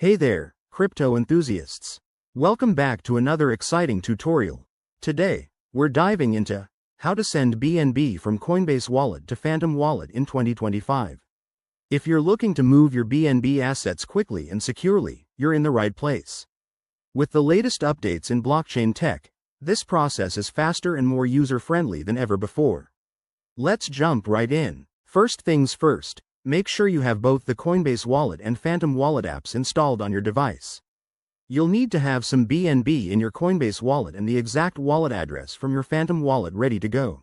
Hey there, crypto enthusiasts. Welcome back to another exciting tutorial. Today, we're diving into how to send BNB from Coinbase Wallet to Phantom Wallet in 2025. If you're looking to move your BNB assets quickly and securely, you're in the right place. With the latest updates in blockchain tech, this process is faster and more user-friendly than ever before. Let's jump right in. First things first, make sure you have both the Coinbase Wallet and Phantom Wallet apps installed on your device. You'll need to have some BNB in your Coinbase Wallet and the exact wallet address from your Phantom Wallet ready to go.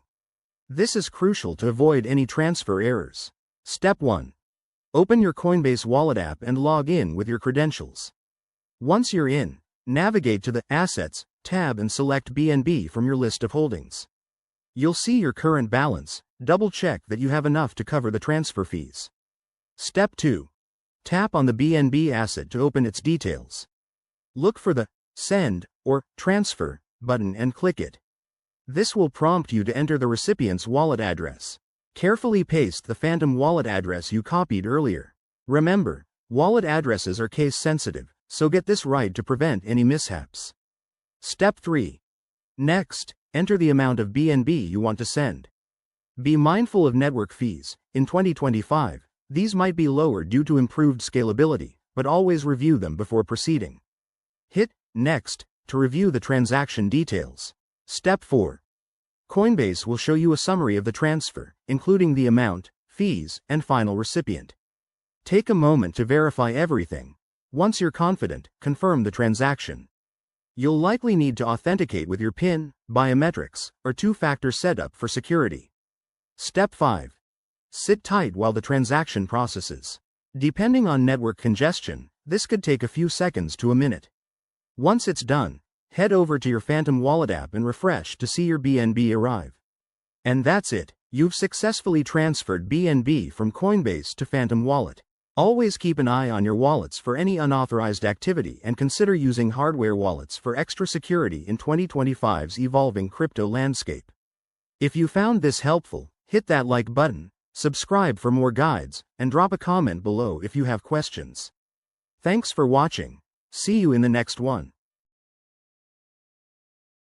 This is crucial to avoid any transfer errors. Step 1. Open your Coinbase Wallet app and log in with your credentials. Once you're in, navigate to the Assets tab and select BNB from your list of holdings. You'll see your current balance. Double-check that you have enough to cover the transfer fees. Step 2. Tap on the BNB asset to open its details. Look for the Send or Transfer button and click it. This will prompt you to enter the recipient's wallet address. Carefully paste the Phantom Wallet address you copied earlier. Remember, wallet addresses are case-sensitive, so get this right to prevent any mishaps. Step 3. Next, enter the amount of BNB you want to send. Be mindful of network fees. In 2025, these might be lower due to improved scalability, but always review them before proceeding. Hit Next to review the transaction details. Step 4. Coinbase will show you a summary of the transfer, including the amount, fees, and final recipient. Take a moment to verify everything. Once you're confident, confirm the transaction. You'll likely need to authenticate with your PIN, biometrics, or two-factor setup for security. Step 5. Sit tight while the transaction processes. Depending on network congestion, this could take a few seconds to a minute. Once it's done, head over to your Phantom Wallet app and refresh to see your BNB arrive. And that's it, you've successfully transferred BNB from Coinbase to Phantom Wallet. Always keep an eye on your wallets for any unauthorized activity and consider using hardware wallets for extra security in 2025's evolving crypto landscape. If you found this helpful, hit that like button, subscribe for more guides, and drop a comment below if you have questions. Thanks for watching. See you in the next one.